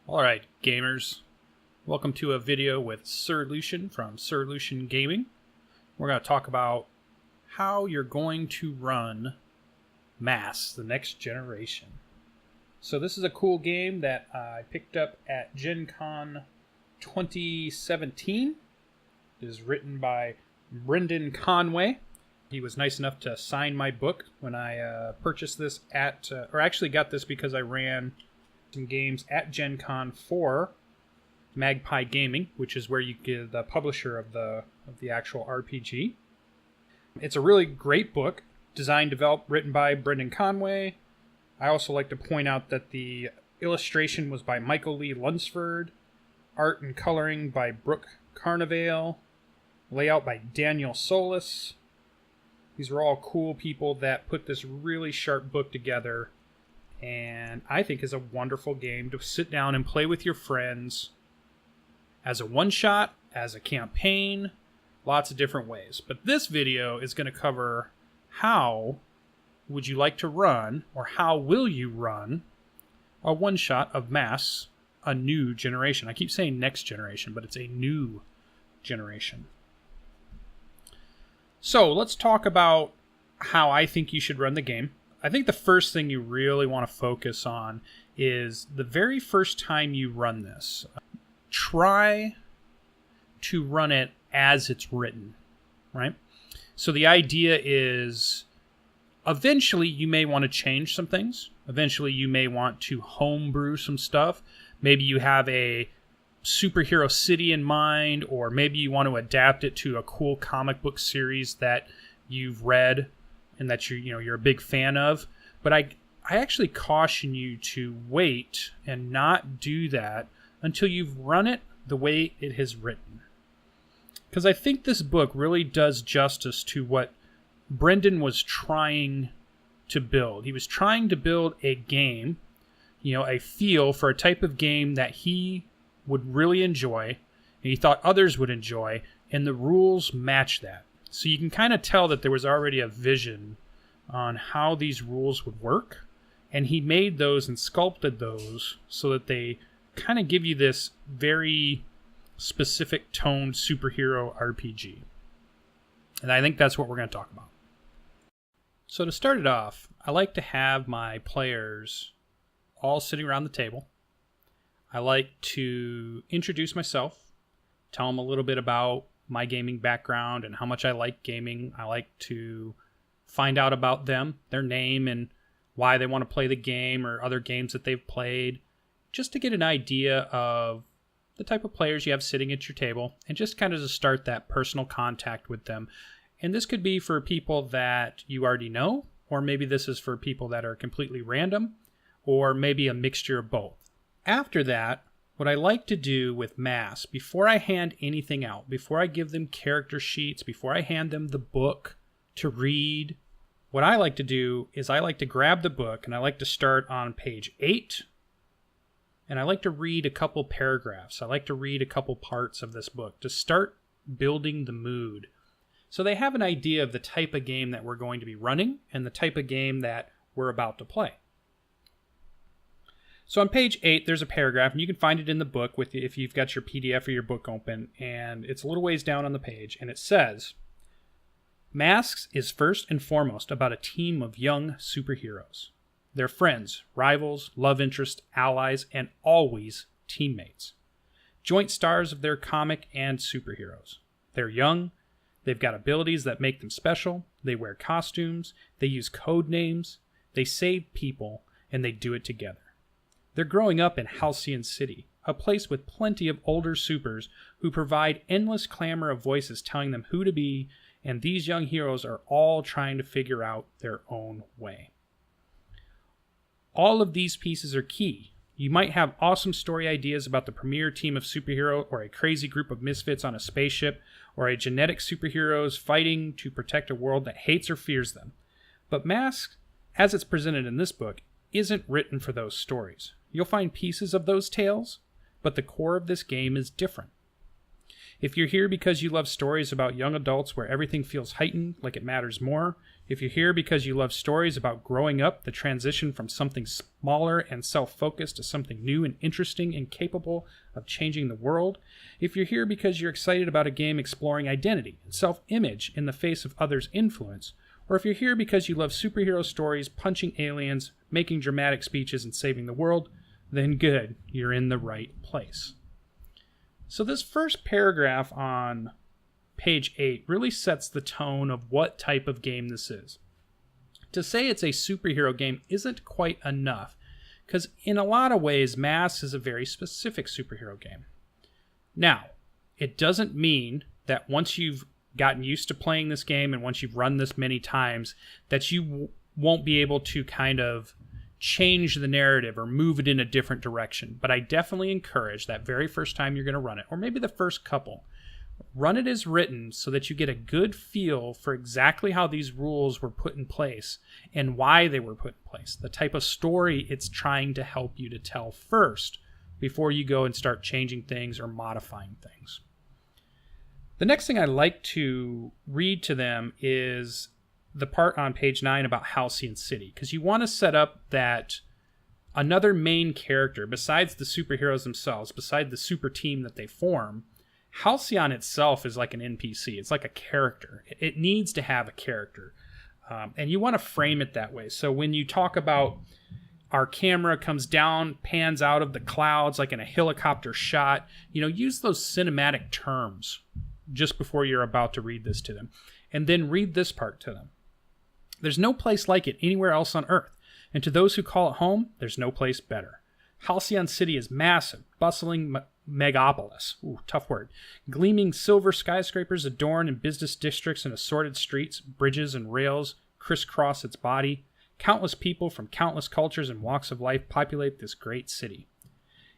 Alright, gamers. Welcome to a video with SirLucien from SirLucien Gaming. We're going to talk about how you're going to run Mass, the next generation. So this is a cool game that I picked up at Gen Con 2017. It is written by Brendan Conway. He was nice enough to sign my book when I purchased this or actually got this because I ran some games at Gen Con for Magpie Gaming, which is where you get the publisher of the actual RPG. It's a really great book, designed, developed, written by Brendan Conway. I also like to point out that the illustration was by Michael Lee Lunsford, art and coloring by Brooke Carnevale, layout by Daniel Solis. These were all cool people that put this really sharp book together, and I think is a wonderful game to sit down and play with your friends as a one-shot, as a campaign, lots of different ways. But this video is going to cover how would you like to run, or how will you run, a one-shot of Mass, a new generation. I keep saying next generation, but it's a new generation. So let's talk about how I think you should run the game. I think the first thing you really want to focus on is the very first time you run this. Try to run it as it's written, right? So the idea is eventually you may want to change some things. Eventually you may want to homebrew some stuff. Maybe you have a superhero city in mind, or maybe you want to adapt it to a cool comic book series that you've read and that you're a big fan of. But I actually caution you to wait and not do that until you've run it the way it is written. Because I think this book really does justice to what Brendan was trying to build. He was trying to build a game, a feel for a type of game that he would really enjoy, and he thought others would enjoy, and the rules match that. So you can kind of tell that there was already a vision on how these rules would work, and he made those and sculpted those so that they kind of give you this very specific toned superhero RPG. And I think that's what we're going to talk about. So to start it off, I like to have my players all sitting around the table. I like to introduce myself, tell them a little bit about my gaming background and how much I like gaming. I like to find out about them, their name, and why they want to play the game or other games that they've played, just to get an idea of the type of players you have sitting at your table, and just kind of to start that personal contact with them. And this could be for people that you already know, or maybe this is for people that are completely random, or maybe a mixture of both. After that, what I like to do with Mass, before I hand anything out, before I give them character sheets, before I hand them the book to read, what I like to do is I like to grab the book and I like to start on page 8, and I like to read a couple paragraphs. I like to read a couple parts of this book to start building the mood, so they have an idea of the type of game that we're going to be running and the type of game that we're about to play. So on page 8, there's a paragraph, and you can find it in the book if you've got your PDF or your book open, and it's a little ways down on the page, and it says, "Masks is first and foremost about a team of young superheroes. They're friends, rivals, love interests, allies, and always teammates. Joint stars of their comic and superheroes. They're young, they've got abilities that make them special, they wear costumes, they use code names, they save people, and they do it together. They're growing up in Halcyon City, a place with plenty of older supers who provide endless clamor of voices telling them who to be, and these young heroes are all trying to figure out their own way. All of these pieces are key. You might have awesome story ideas about the premier team of superhero, or a crazy group of misfits on a spaceship, or a genetic superheroes fighting to protect a world that hates or fears them. But Mask, as it's presented in this book, isn't written for those stories. You'll find pieces of those tales, but the core of this game is different. If you're here because you love stories about young adults where everything feels heightened, like it matters more, If you're here because you love stories about growing up, the transition from something smaller and self-focused to something new and interesting and capable of changing the world. If you're here because you're excited about a game exploring identity and self-image in the face of others' influence. Or if you're here because you love superhero stories, punching aliens, making dramatic speeches, and saving the world, then good, you're in the right place. So this first paragraph on page 8 really sets the tone of what type of game this is. To say it's a superhero game isn't quite enough, because in a lot of ways, Mass is a very specific superhero game. Now, it doesn't mean that once you've gotten used to playing this game and once you've run this many times, that you won't be able to kind of change the narrative or move it in a different direction. But I definitely encourage that very first time you're going to run it, or maybe the first couple, run it as written so that you get a good feel for exactly how these rules were put in place and why they were put in place, the type of story it's trying to help you to tell first before you go and start changing things or modifying things. The next thing I like to read to them is the part on page 9 about Halcyon City, because you want to set up that another main character besides the superheroes themselves, beside the super team that they form. Halcyon itself is like an NPC. It's like a character. It needs to have a character. And you want to frame it that way. So when you talk about our camera comes down, pans out of the clouds like in a helicopter shot, use those cinematic terms just before you're about to read this to them. And then read this part to them. There's no place like it anywhere else on Earth. And to those who call it home, there's no place better. Halcyon City is massive, bustling megapolis. Ooh, tough word. Gleaming silver skyscrapers adorn in business districts and assorted streets, bridges and rails crisscross its body. Countless people from countless cultures and walks of life populate this great city.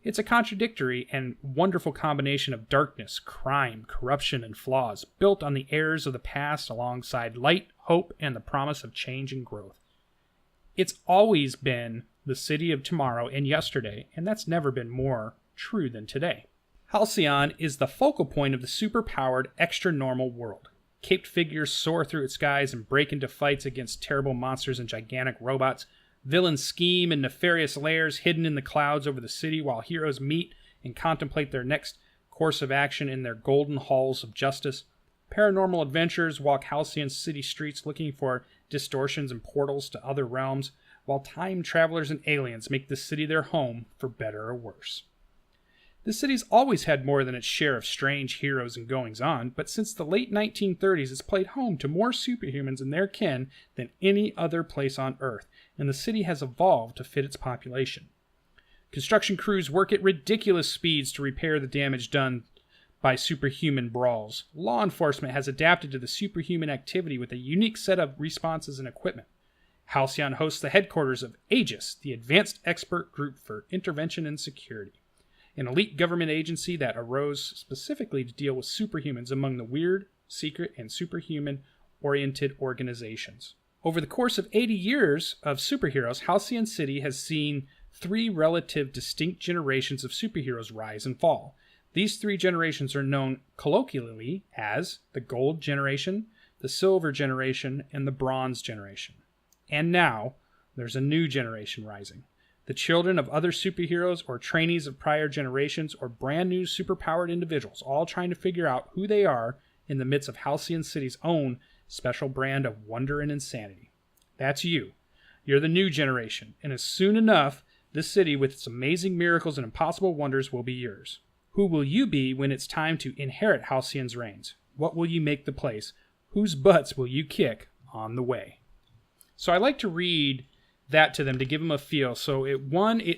It's a contradictory and wonderful combination of darkness, crime, corruption, and flaws, built on the airs of the past alongside light, hope, and the promise of change and growth. It's always been the city of tomorrow and yesterday, and that's never been more true than today. Halcyon is the focal point of the super-powered, extra-normal world. Caped figures soar through its skies and break into fights against terrible monsters and gigantic robots. Villains scheme in nefarious lairs hidden in the clouds over the city, while heroes meet and contemplate their next course of action in their golden halls of justice. Paranormal adventurers walk Halcyon City streets looking for distortions and portals to other realms, while time travelers and aliens make the city their home, for better or worse. The city's always had more than its share of strange heroes and goings-on, but since the late 1930s it's played home to more superhumans and their kin than any other place on Earth, and the city has evolved to fit its population. Construction crews work at ridiculous speeds to repair the damage done by superhuman brawls. Law enforcement has adapted to the superhuman activity with a unique set of responses and equipment. Halcyon hosts the headquarters of Aegis, the Advanced Expert Group for Intervention and Security, an elite government agency that arose specifically to deal with superhumans among the weird, secret, and superhuman-oriented organizations. Over the course of 80 years of superheroes, Halcyon City has seen 3 relative distinct generations of superheroes rise and fall. These 3 generations are known colloquially as the Gold Generation, the Silver Generation, and the Bronze Generation. And now, there's a new generation rising. The children of other superheroes or trainees of prior generations or brand new superpowered individuals, all trying to figure out who they are in the midst of Halcyon City's own special brand of wonder and insanity. That's you. You're the new generation, and as soon enough, this city with its amazing miracles and impossible wonders will be yours. Who will you be when it's time to inherit Halcyon's reigns? What will you make the place? Whose butts will you kick on the way? So I like to read that to them to give them a feel. So it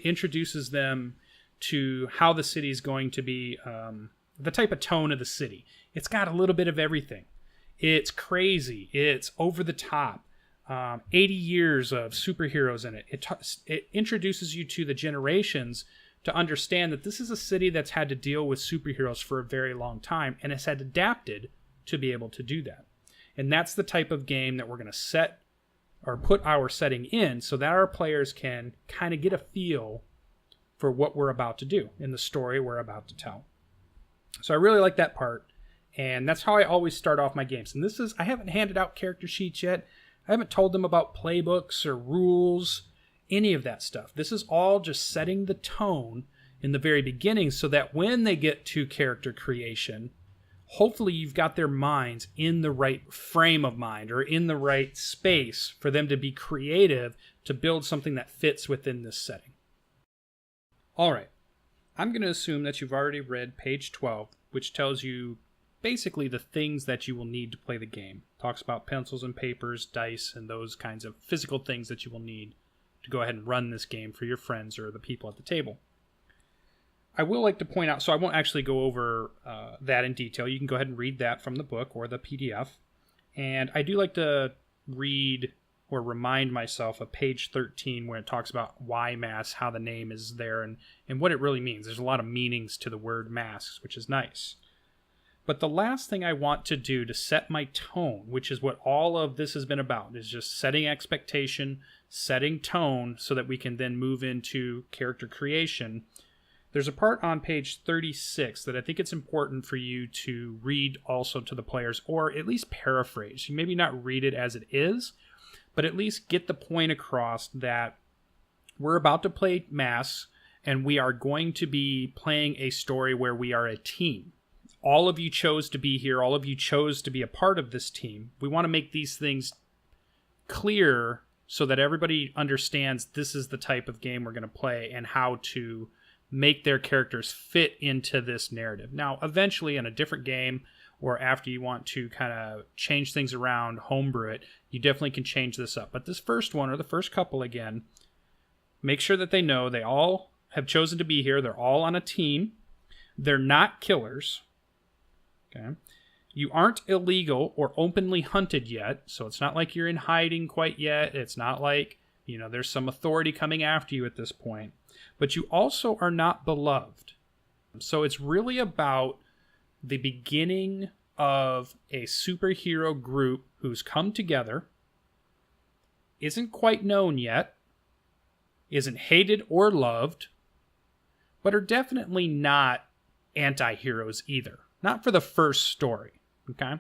introduces them to how the city is going to be, the type of tone of the city. It's got a little bit of everything. It's crazy. It's over the top. 80 years of superheroes in it. It introduces you to the generations to understand that this is a city that's had to deal with superheroes for a very long time and has had adapted to be able to do that. And that's the type of game that we're going to set or put our setting in so that our players can kind of get a feel for what we're about to do in the story we're about to tell. So I really like that part, and that's how I always start off my games. And I haven't handed out character sheets yet. I haven't told them about playbooks or rules, any of that stuff. This is all just setting the tone in the very beginning so that when they get to character creation, hopefully you've got their minds in the right frame of mind or in the right space for them to be creative to build something that fits within this setting. All right. I'm going to assume that you've already read page 12, which tells you basically the things that you will need to play the game. Talks about pencils and papers, dice, and those kinds of physical things that you will need to go ahead and run this game for your friends or the people at the table. I will like to point out, so I won't actually go over that in detail. You can go ahead and read that from the book or the PDF. And I do like to read or remind myself of page 13 where it talks about why masks, how the name is there, and what it really means. There's a lot of meanings to the word masks, which is nice. But the last thing I want to do to set my tone, which is what all of this has been about, is just setting expectation, setting tone, so that we can then move into character creation. There's a part on page 36 that I think it's important for you to read also to the players, or at least paraphrase. You maybe not read it as it is, but at least get the point across that we're about to play masks, and we are going to be playing a story where we are a team. All of you chose to be here. All of you chose to be a part of this team. We want to make these things clear so that everybody understands this is the type of game we're going to play and how to make their characters fit into this narrative. Now, eventually in a different game or after you want to kind of change things around, homebrew it, you definitely can change this up. But this first one, or the first couple again, make sure that they know they all have chosen to be here. They're all on a team. They're not killers. Okay. You aren't illegal or openly hunted yet, so it's not like you're in hiding quite yet. It's not like, there's some authority coming after you at this point. But you also are not beloved. So it's really about the beginning of a superhero group who's come together, isn't quite known yet, isn't hated or loved, but are definitely not anti-heroes either. Not for the first story, okay?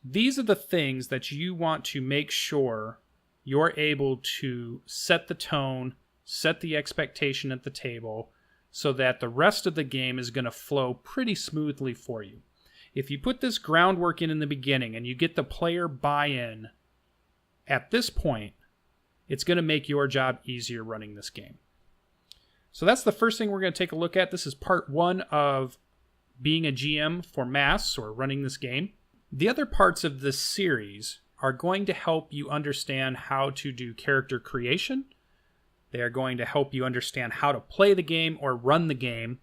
These are the things that you want to make sure you're able to set the tone, set the expectation at the table, so that the rest of the game is going to flow pretty smoothly for you. If you put this groundwork in the beginning and you get the player buy-in at this point, it's going to make your job easier running this game. So that's the first thing we're going to take a look at. This is part 1 of being a GM for masks or running this game. The other parts of this series are going to help you understand how to do character creation. They are going to help you understand how to play the game or run the game.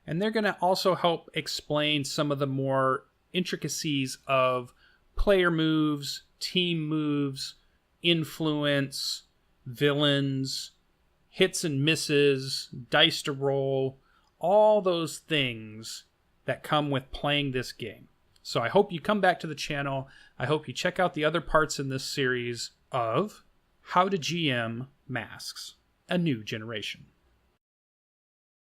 And they're going to also help explain some of the more intricacies of player moves, team moves, influence, villains, hits and misses, dice to roll, all those things that come with playing this game. So I hope you come back to the channel. I hope you check out the other parts in this series of How to GM Masks, A New Generation.